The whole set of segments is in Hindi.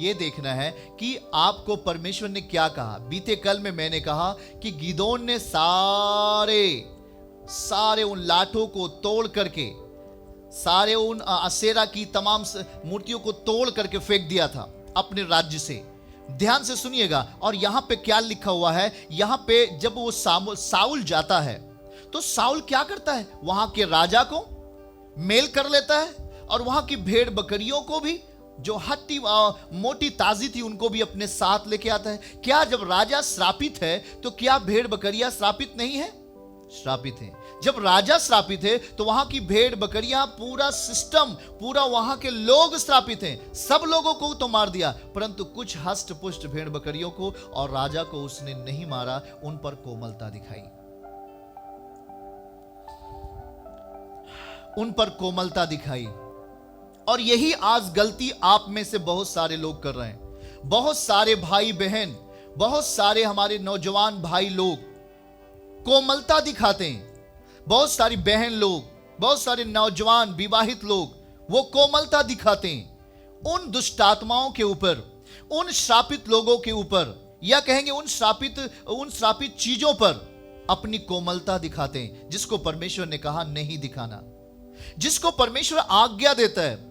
यह देखना है कि आपको परमेश्वर ने क्या कहा। बीते कल में मैंने कहा कि गिदोन ने सारे उन लाठों को तोड़ करके, सारे उन असेरा की तमाम मूर्तियों को तोड़ करके फेंक दिया था अपने राज्य से। ध्यान से सुनिएगा, और यहां पे क्या लिखा हुआ है, यहां पे जब वो साउल जाता है तो साउल क्या करता है, वहां के राजा को मेल कर लेता है और वहां की भेड़ बकरियों को भी, जो हट्टी मोटी ताजी थी, उनको भी अपने साथ लेके आता है। क्या जब राजा श्रापित है तो क्या भेड़ बकरियां श्रापित नहीं है? श्रापित है। जब राजा श्रापित है तो वहां की भेड़ बकरियां, पूरा सिस्टम, पूरा वहां के लोग श्रापित हैं। सब लोगों को तो मार दिया, परंतु कुछ हष्ट पुष्ट भेड़ बकरियों को और राजा को उसने नहीं मारा, उन पर कोमलता दिखाई, उन पर कोमलता दिखाई। और यही आज गलती आप में से बहुत सारे लोग कर रहे हैं। बहुत सारे भाई बहन, बहुत सारे हमारे नौजवान भाई लोग कोमलता दिखाते हैं। बहुत सारी बहन लोग, बहुत सारे नौजवान विवाहित लोग, वो कोमलता दिखाते हैं उन दुष्ट आत्माओं के ऊपर, उन श्रापित लोगों के ऊपर, या कहेंगे उन श्रापित चीजों पर अपनी कोमलता दिखाते हैं, जिसको परमेश्वर ने कहा नहीं दिखाना, जिसको परमेश्वर आज्ञा देता है।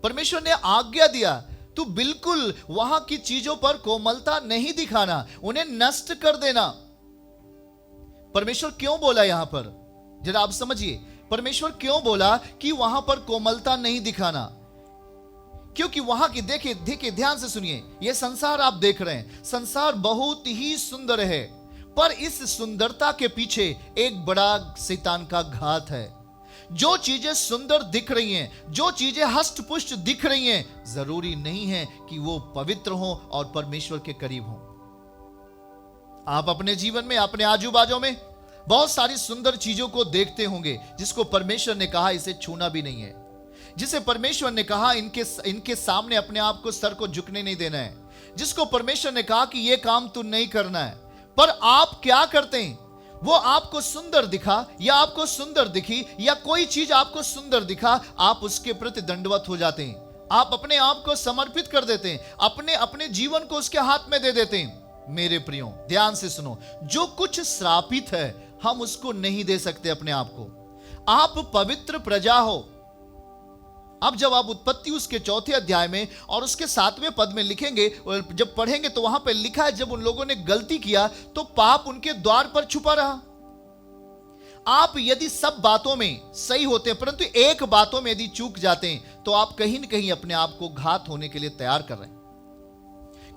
परमेश्वर ने आज्ञा दिया, तू बिल्कुल वहां की चीजों पर कोमलता नहीं दिखाना, उन्हें नष्ट कर देना। परमेश्वर क्यों बोला यहां पर, जरा आप समझिए, परमेश्वर क्यों बोला कि वहां पर कोमलता नहीं दिखाना? क्योंकि वहां की, देखिए ध्यान से सुनिए, यह संसार आप देख रहे हैं, संसार बहुत ही सुंदर है, पर इस सुंदरता के पीछे एक बड़ा शैतान का घात है। जो चीजें सुंदर दिख रही हैं, जो चीजें हष्ट पुष्ट दिख रही हैं, जरूरी नहीं है कि वो पवित्र हो और परमेश्वर के करीब हो। आप अपने जीवन में, अपने आजू बाजू में बहुत सारी सुंदर चीजों को देखते होंगे, जिसको परमेश्वर ने कहा इसे छूना भी नहीं है, जिसे परमेश्वर ने कहा इनके सामने अपने आप को, सर को झुकने नहीं देना है, जिसको परमेश्वर ने कहा कि यह काम तू नहीं करना है। पर आप क्या करते हैं? वो आपको सुंदर दिखा या आपको सुंदर दिखी या कोई चीज आपको सुंदर दिखा, आप उसके प्रति दंडवत हो जाते हैं, आप अपने आप को समर्पित कर देते हैं, अपने जीवन को उसके हाथ में दे देते हैं। मेरे प्रियो, ध्यान से सुनो, जो कुछ श्रापित है हम उसको नहीं दे सकते अपने आप को। आप पवित्र प्रजा हो। अब जब आप उत्पत्ति उसके 4 अध्याय में और उसके 7वें पद में लिखेंगे, जब पढ़ेंगे तो वहां पर लिखा है, जब उन लोगों ने गलती किया तो पाप उनके द्वार पर छुपा रहा। आप यदि सब बातों में सही होते हैं, परंतु एक बातों में यदि चूक जाते हैं, तो आप कहीं न कहीं अपने आप को घात होने के लिए तैयार कर रहे हैं,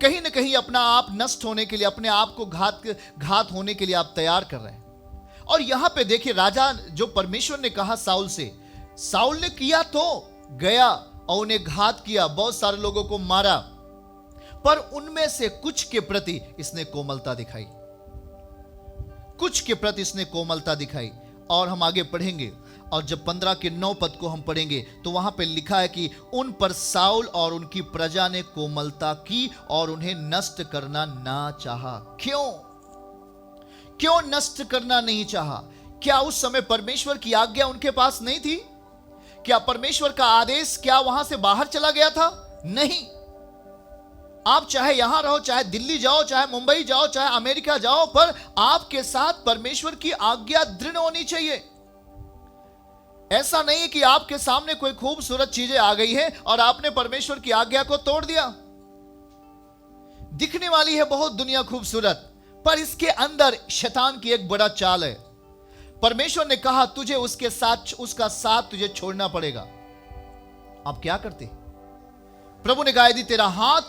कहीं न कहीं अपना आप नष्ट होने के लिए, अपने आप को घात होने के लिए आप तैयार कर रहे हैं। और यहां पे देखिए, राजा, जो परमेश्वर ने कहा साउल से, साउल ने किया तो गया और उन्हें घात किया, बहुत सारे लोगों को मारा, पर उनमें से कुछ के प्रति इसने कोमलता दिखाई, कुछ के प्रति इसने कोमलता दिखाई। और हम आगे पढ़ेंगे, और जब 15 के 9 पद को हम पढ़ेंगे तो वहां पे लिखा है कि उन पर साउल और उनकी प्रजा ने कोमलता की और उन्हें नष्ट करना ना चाहा। क्यों नष्ट करना नहीं चाहा? क्या उस समय परमेश्वर की आज्ञा उनके पास नहीं थी? क्या परमेश्वर का आदेश क्या वहां से बाहर चला गया था? नहीं। आप चाहे यहां रहो, चाहे दिल्ली जाओ, चाहे मुंबई जाओ, चाहे अमेरिका जाओ, पर आपके साथ परमेश्वर की आज्ञा दृढ़ होनी चाहिए। ऐसा नहीं है कि आपके सामने कोई खूबसूरत चीजें आ गई है और आपने परमेश्वर की आज्ञा को तोड़ दिया। दिखने वाली है बहुत दुनिया खूबसूरत, पर इसके अंदर शैतान की एक बड़ा चाल है। परमेश्वर ने कहा तुझे उसका साथ तुझे छोड़ना पड़ेगा। आप क्या करते? प्रभु ने कहा यदि तेरा हाथ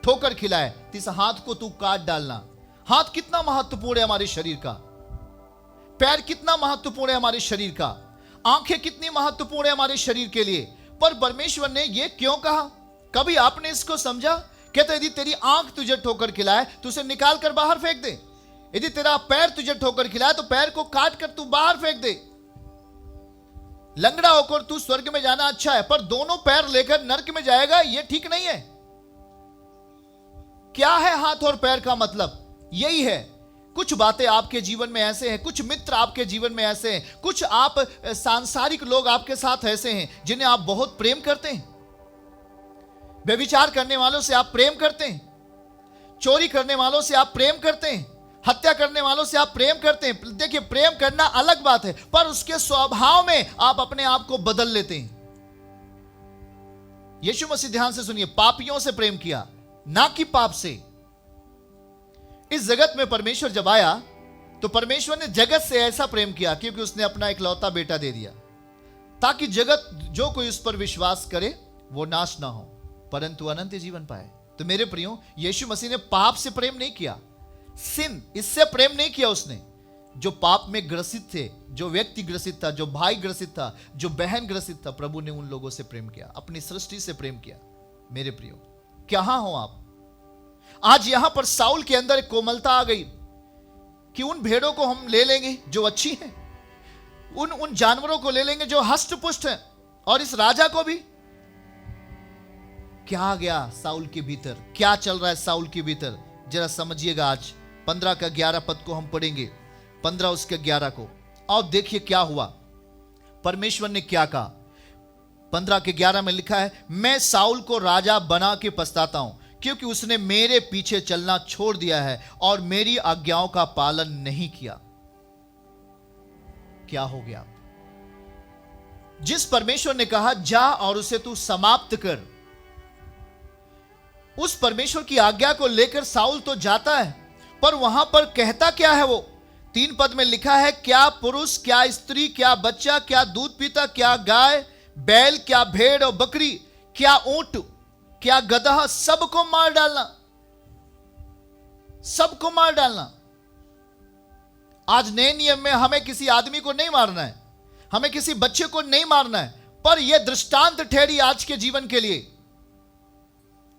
ठोकर खिलाए तो इस हाथ को तू काट डालना। हाथ कितना महत्वपूर्ण है हमारे शरीर का, पैर कितना महत्वपूर्ण है हमारे शरीर का, आंखें कितनी महत्वपूर्ण है हमारे शरीर के लिए। पर परमेश्वर ने यह क्यों कहा? कभी आपने इसको समझा? कहते यदि तेरी आंख तुझे ठोकर खिलाए तो उसे निकाल कर बाहर फेंक दे। यदि तेरा पैर तुझे ठोकर खिलाए तो पैर को काट कर तू बाहर फेंक दे। लंगड़ा होकर तू स्वर्ग में जाना अच्छा है, पर दोनों पैर लेकर नरक में जाएगा, यह ठीक नहीं है। क्या है हाथ और पैर का मतलब? यही है। कुछ बातें आपके जीवन में ऐसे हैं, कुछ मित्र आपके जीवन में ऐसे हैं, कुछ आप सांसारिक लोग आपके साथ ऐसे हैं जिन्हें आप बहुत प्रेम करते हैं, व्यभिचार करने वालों से आप प्रेम करते हैं, चोरी करने वालों से आप प्रेम करते हैं, हत्या करने वालों से आप प्रेम करते हैं। देखिए, प्रेम करना अलग बात है, पर उसके स्वभाव में आप अपने आप को बदल लेते हैं। यीशु मसीह, ध्यान से सुनिए, पापियों से प्रेम किया, ना कि पाप से। इस जगत में परमेश्वर जब आया तो परमेश्वर ने जगत से ऐसा प्रेम किया क्योंकि उसने अपना इकलौता बेटा दे दिया, ताकि जगत जो कोई उस पर विश्वास करे वो नाश ना हो परंतु अनंत जीवन पाए। तो मेरे प्रियो, यीशु मसीह ने पाप से प्रेम नहीं किया, सिन इससे प्रेम नहीं किया उसने। जो पाप में ग्रसित थे, जो व्यक्ति ग्रसित था, जो भाई ग्रसित था, जो बहन ग्रसित था, प्रभु ने उन लोगों से प्रेम किया, अपनी सृष्टि से प्रेम किया। मेरे प्रियो, कहां हो आप? आज यहां पर साउल के अंदर एक कोमलता आ गई कि उन भेड़ों को हम ले लेंगे जो अच्छी हैं, उन जानवरों को ले लेंगे जो हष्ट पुष्ट हैं, और इस राजा को भी। क्या आ गया साउल के भीतर? क्या चल रहा है साउल के भीतर? जरा समझिएगा। आज 15 का 11 पद को हम पढ़ेंगे, 15 उसके 11 को, और देखिए क्या हुआ, परमेश्वर ने क्या कहा। 15 के 11 में लिखा है, मैं साउल को राजा बना के पछताता हूं क्योंकि उसने मेरे पीछे चलना छोड़ दिया है और मेरी आज्ञाओं का पालन नहीं किया। क्या हो गया? जिस परमेश्वर ने कहा जा और उसे तू समाप्त कर, उस परमेश्वर की आज्ञा को लेकर साउल तो जाता है, पर वहां पर कहता क्या है? वो 3 पद में लिखा है, क्या पुरुष, क्या स्त्री, क्या बच्चा, क्या दूध पीता, क्या गाय बैल, क्या भेड़ और बकरी, क्या ऊंट, क्या गदहा, सबको मार डालना, सबको मार डालना। आज नए नियम में हमें किसी आदमी को नहीं मारना है, हमें किसी बच्चे को नहीं मारना है, पर यह दृष्टांत ठहरी आज के जीवन के लिए।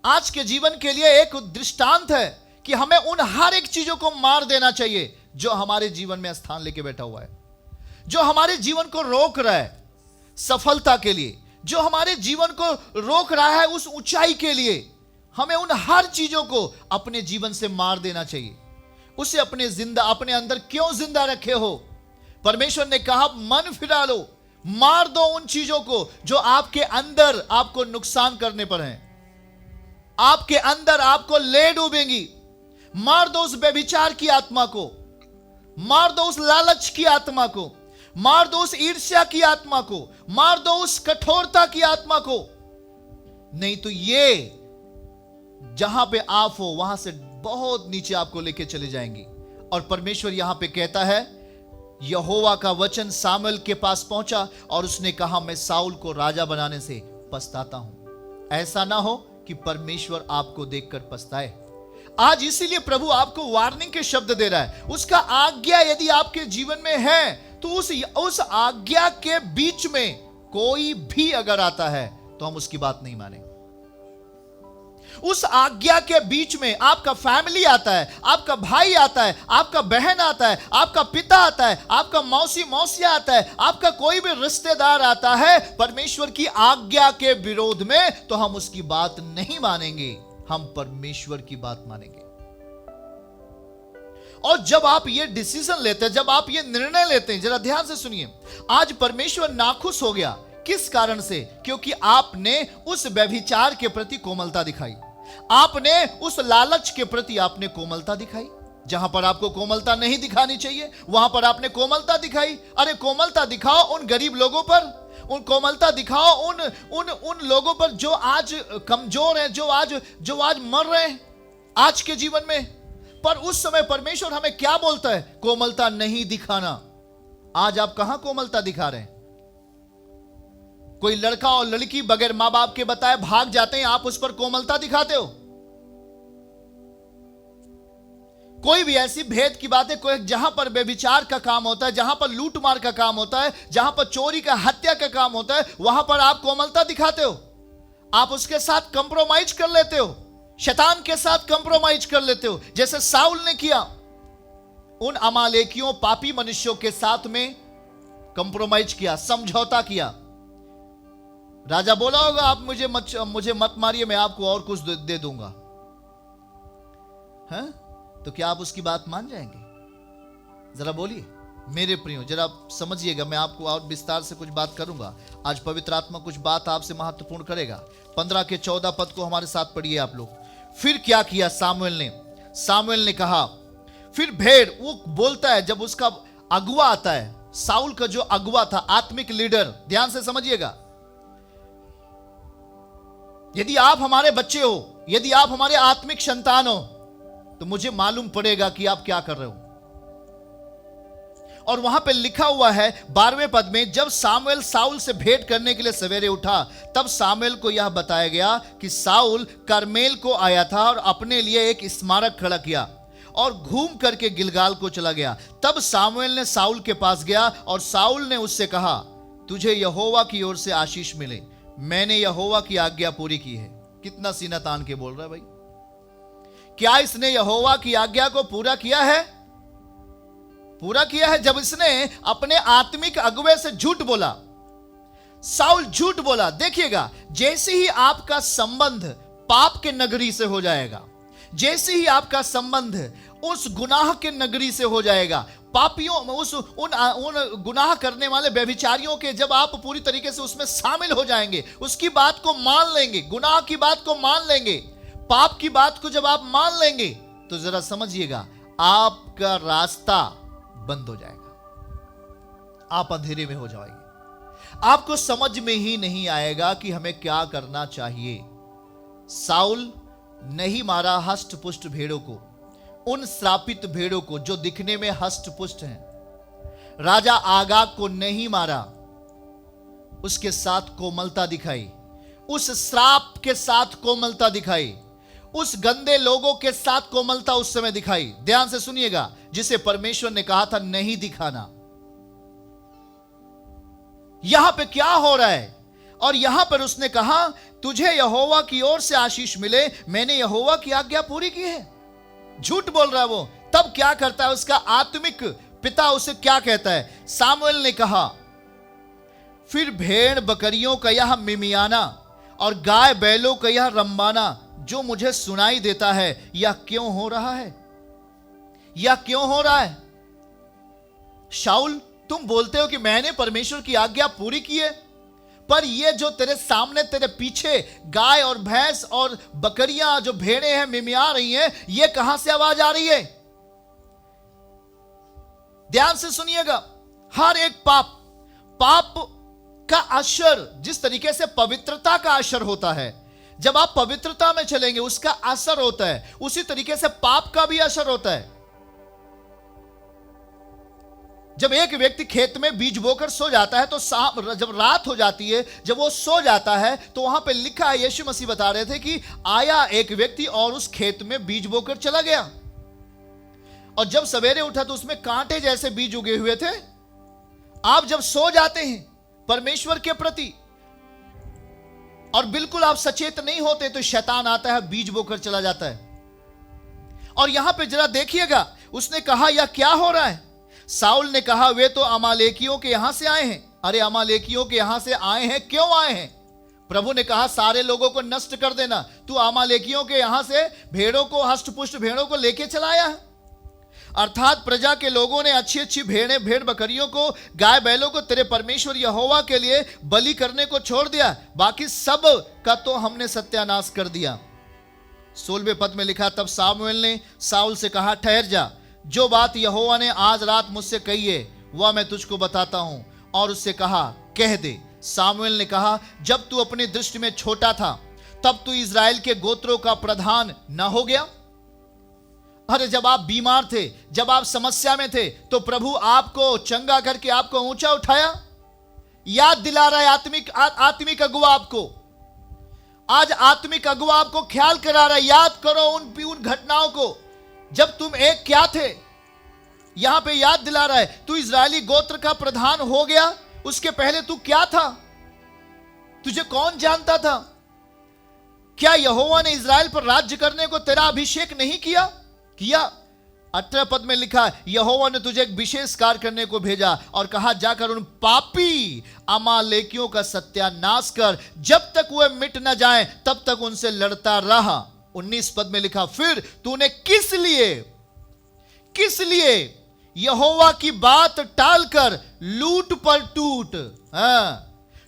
आज के जीवन के लिए एक दृष्टांत है कि हमें उन हर एक चीजों को मार देना चाहिए जो हमारे जीवन में स्थान लेके बैठा हुआ है, जो हमारे जीवन को रोक रहा है सफलता के लिए, जो हमारे जीवन को रोक रहा है उस ऊंचाई के लिए। हमें उन हर चीजों को अपने जीवन से मार देना चाहिए। उसे अपने अंदर क्यों जिंदा रखे हो? परमेश्वर ने कहा, मन फिरा लो, मार दो उन चीजों को जो आपके अंदर आपको नुकसान करने पर हैं, आपके अंदर आपको ले डूबेंगी। मार दो उस व्यभिचार की आत्मा को, मार दो उस लालच की आत्मा को, मार दो उस ईर्ष्या की आत्मा को, मार दो उस कठोरता की आत्मा को। नहीं तो ये जहां पे आप हो वहां से बहुत नीचे आपको लेके चले जाएंगी। और परमेश्वर यहां पे कहता है, यहोवा का वचन सामुएल के पास पहुंचा और उसने कहा, मैं साउल को राजा बनाने से पछताता हूं। ऐसा ना हो कि परमेश्वर आपको देखकर पछताए। आज इसीलिए प्रभु आपको वार्निंग के शब्द दे रहा है। उसका आज्ञा यदि आपके जीवन में है तो उस आज्ञा के बीच में कोई भी अगर आता है तो हम उसकी बात नहीं मानेंगे। उस आज्ञा के बीच में आपका फैमिली आता है, आपका भाई आता है, आपका बहन आता है, आपका पिता आता है, आपका मौसिया आता है, आपका कोई भी रिश्तेदार आता है परमेश्वर की आज्ञा के विरोध में, तो हम उसकी बात नहीं मानेंगे, हम परमेश्वर की बात मानेंगे। और जब आप ये डिसीजन लेते हैं, जब आप ये निर्णय लेते हैं, जरा ध्यान से सुनिए, आज परमेश्वर नाखुश हो गया। किस कारण से? क्योंकि आपने उस व्यभिचार के प्रति कोमलता दिखाई, आपने उस लालच के प्रति आपने कोमलता दिखाई। जहां पर आपको कोमलता नहीं दिखानी चाहिए वहां पर आपने कोमलता दिखाई। अरे कोमलता दिखाओ उन गरीब लोगों पर, उन कोमलता दिखाओ उन लोगों पर जो आज कमजोर हैं, जो आज मर रहे हैं आज के जीवन में। पर उस समय परमेश्वर हमें क्या बोलता है? कोमलता नहीं दिखाना। आज आप कहां कोमलता दिखा रहे हैं? कोई लड़का और लड़की बगैर मां बाप के बताए भाग जाते हैं, आप उस पर कोमलता दिखाते हो? कोई भी ऐसी भेद की बात है, कोई जहां पर व्यभिचार का काम होता है, जहां पर लूट मार का काम होता है, जहां पर चोरी का हत्या का काम होता है, वहां पर आप कोमलता दिखाते हो। आप उसके साथ कंप्रोमाइज कर लेते हो, शैतान के साथ कंप्रोमाइज कर लेते हो, जैसे साउल ने किया। उन अमालेकियों पापी मनुष्यों के साथ में कंप्रोमाइज किया, समझौता किया। राजा बोला होगा, आप मुझे मत मारिए, मैं आपको और कुछ दे दूंगा। हैं? तो क्या आप उसकी बात मान जाएंगे? जरा बोलिए, मेरे प्रियो जरा समझिएगा, मैं आपको और विस्तार से कुछ बात करूंगा आज। पवित्र आत्मा कुछ बात आपसे महत्वपूर्ण करेगा। 15 के 14 पद को हमारे साथ पढ़िए आप लोग। फिर क्या किया सामुएल ने कहा, फिर भेड़, वो बोलता है जब उसका अगुआ आता है, साउल का जो अगुआ था, आत्मिक लीडर, ध्यान से समझिएगा। यदि आप हमारे बच्चे हो, यदि आप हमारे आत्मिक संतान हो, तो मुझे मालूम पड़ेगा कि आप क्या कर रहे हो। और वहां पे लिखा हुआ है 12वें पद में, जब सामुएल साउल से भेंट करने के लिए सवेरे उठा, तब सामुएल को यह बताया गया कि साउल करमेल को आया था और अपने लिए एक स्मारक खड़ा किया और घूम करके गिलगाल को चला गया। तब सामुएल ने साउल के पास गया और साउल ने उससे कहा, तुझे यहोवा की ओर से आशीष मिले, मैंने यहोवा की आज्ञा पूरी की है। कितना सीना तान के बोल रहा है भाई। क्या इसने यहोवा की आज्ञा को पूरा किया है? पूरा किया है जब इसने अपने आत्मिक अगुवे से झूठ बोला। साउल झूठ बोला। देखिएगा, जैसे ही आपका संबंध पाप के नगरी से हो जाएगा, जैसे ही आपका संबंध उस गुनाह के नगरी से हो जाएगा, पापियों उन गुनाह करने वाले व्यभिचारियों के, जब आप पूरी तरीके से उसमें शामिल हो जाएंगे, उसकी बात को मान लेंगे, गुनाह की बात को मान लेंगे, पाप की बात को जब आप मान लेंगे, तो जरा समझिएगा आपका रास्ता बंद हो जाएगा, आप अंधेरे में हो जाएंगे, आपको समझ में ही नहीं आएगा कि हमें क्या करना चाहिए। साउल नहीं मारा हष्ट पुष्ट भेड़ों को, उन श्रापित भेड़ों को जो दिखने में हष्ट पुष्ट हैं। राजा आगाग को नहीं मारा, उसके साथ कोमलता दिखाई, उस श्राप के साथ कोमलता दिखाई, उस गंदे लोगों के साथ कोमलता उस समय दिखाई। ध्यान से सुनिएगा, जिसे परमेश्वर ने कहा था नहीं दिखाना। यहां पे क्या हो रहा है? और यहां पर उसने कहा, तुझे यहोवा की ओर से आशीष मिले, मैंने यहोवा की आज्ञा पूरी की है। झूठ बोल रहा है वो। तब क्या करता है उसका आत्मिक पिता, उसे क्या कहता है? सामुएल ने कहा, फिर भेड़ बकरियों का यह मिमियाना और गाय बैलों का यह रंबाना जो मुझे सुनाई देता है, यह क्यों हो रहा है? यह क्यों हो रहा है? शाऊल, तुम बोलते हो कि मैंने परमेश्वर की आज्ञा पूरी की है, पर ये जो तेरे सामने, तेरे पीछे गाय और भैंस और बकरियां, जो भेड़ें हैं, मिमिया रही हैं, ये कहां से आवाज आ रही है? ध्यान से सुनिएगा। हर एक पाप का असर, जिस तरीके से पवित्रता का असर होता है, जब आप पवित्रता में चलेंगे उसका असर होता है, उसी तरीके से पाप का भी असर होता है। जब एक व्यक्ति खेत में बीज बोकर सो जाता है, तो जब रात हो जाती है, जब वो सो जाता है, तो वहां पे लिखा है, यीशु मसीह बता रहे थे कि आया एक व्यक्ति और उस खेत में बीज बोकर चला गया, और जब सवेरे उठा तो उसमें कांटे जैसे बीज उगे हुए थे। आप जब सो जाते हैं परमेश्वर के प्रति और बिल्कुल आप सचेत नहीं होते, तो शैतान आता है, बीज बोकर चला जाता है। और यहां पे जरा देखिएगा, उसने कहा यह क्या हो रहा है? साउल ने कहा, वे तो अमालेकियों के यहां से आए हैं। अरे अमालेकियों के यहां से आए हैं, क्यों आए हैं? प्रभु ने कहा सारे लोगों को नष्ट कर देना, तू अमालेकियों के यहां से भेड़ों को, हष्टपुष्ट भेड़ों को लेके चलाया है। अर्थात प्रजा के लोगों ने अच्छी अच्छी भेड़ बकरियों को, गाय बैलों को तेरे परमेश्वर यहोवा के लिए बलि करने को छोड़ दिया, बाकी सब का तो हमने सत्यानाश कर दिया। 16वें पद में लिखा, तब सामुएल ने साउल से कहा, ठहर जा, जो बात यहोवा ने आज रात मुझसे कही है वह मैं तुझको बताता हूं। और उससे कहा, कह दे। सामुएल ने कहा, जब तू अपनी दृष्टि में छोटा था, तब तू इज़राइल के गोत्रों का प्रधान न हो गया? अरे जब आप बीमार थे, जब आप समस्या में थे, तो प्रभु आपको चंगा करके आपको ऊंचा उठाया। याद दिला रहा है आत्मिक अगुआ आपको। आज आत्मिक अगुआ आपको ख्याल करा रहा है, याद करो उन घटनाओं को जब तुम एक क्या थे। यहां पे याद दिला रहा है, तू इज़राइली गोत्र का प्रधान हो गया, उसके पहले तू क्या था? तुझे कौन जानता था? क्या यहोवा ने इज़राइल पर राज्य करने को तेरा अभिषेक नहीं किया? 18 पद में लिखा, यहोवा ने तुझे एक विशेष कार्य करने को भेजा और कहा, जाकर उन पापी अमालेकियों का सत्यानाश कर, जब तक वे मिट न जाएं तब तक उनसे लड़ता रहा। 19 पद में लिखा, फिर तूने किस लिए यहोवा की बात टालकर लूट पर टूट,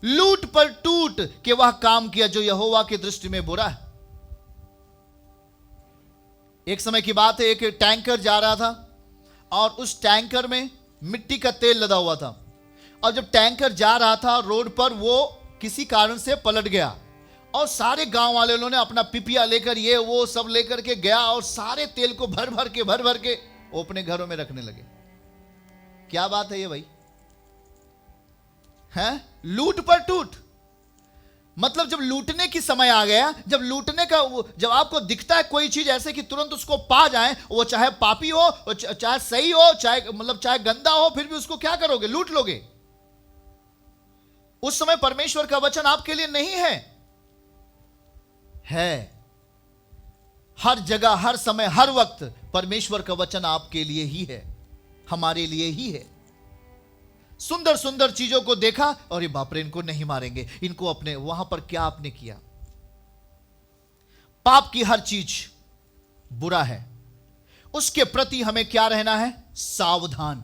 लूट पर टूट के वह काम किया जो यहोवा की दृष्टि में बुरा है। एक समय की बात है, एक टैंकर जा रहा था और उस टैंकर में मिट्टी का तेल लदा हुआ था, और जब टैंकर जा रहा था रोड पर, वो किसी कारण से पलट गया और सारे गांव वाले लोगों ने अपना पिपिया लेकर, ये वो सब लेकर के गया और सारे तेल को भर भर के वो अपने घरों में रखने लगे। क्या बात है ये भाई, हैं? लूट पर टूट। मतलब जब लूटने की समय आ गया, जब लूटने का, जब आपको दिखता है कोई चीज ऐसे कि तुरंत उसको पा जाए, वो चाहे पापी हो, चाहे सही हो, चाहे गंदा हो, फिर भी उसको क्या करोगे? लूट लोगे। उस समय परमेश्वर का वचन आपके लिए नहीं है। हर जगह, हर समय, हर वक्त परमेश्वर का वचन आपके लिए ही है, हमारे लिए ही है। सुंदर सुंदर चीजों को देखा और ये बाप रे, इनको नहीं मारेंगे, इनको अपने वहां पर क्या आपने किया? पाप की हर चीज बुरा है, उसके प्रति हमें क्या रहना है? सावधान।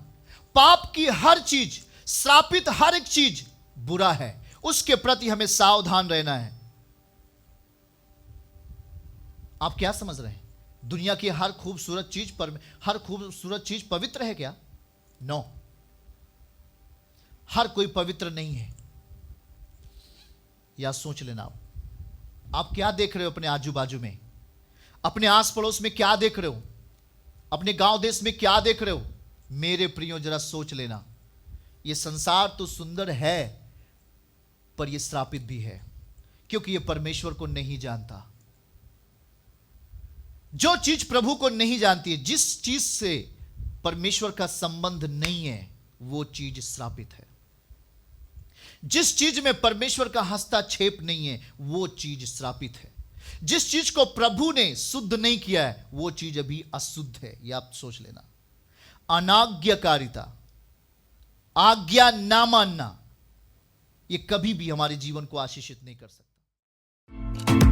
पाप की हर चीज, श्रापित हर एक चीज बुरा है, उसके प्रति हमें सावधान रहना है। आप क्या समझ रहे हैं? दुनिया की हर खूबसूरत चीज पवित्र है क्या? नो, हर कोई पवित्र नहीं है। या सोच लेना, आप क्या देख रहे हो अपने आजू बाजू में, अपने आस पड़ोस में क्या देख रहे हो, अपने गांव देश में क्या देख रहे हो? मेरे प्रियो, जरा सोच लेना। यह संसार तो सुंदर है, पर यह श्रापित भी है, क्योंकि यह परमेश्वर को नहीं जानता। जो चीज प्रभु को नहीं जानती है, जिस चीज से परमेश्वर का संबंध नहीं है, वो चीज श्रापित है। जिस चीज में परमेश्वर का हस्तक्षेप नहीं है, वो चीज श्रापित है। जिस चीज को प्रभु ने शुद्ध नहीं किया है, वो चीज अभी अशुद्ध है। यह आप सोच लेना। अनाज्ञाकारिता, आज्ञा ना मानना, यह कभी भी हमारे जीवन को आशीषित नहीं कर सकता।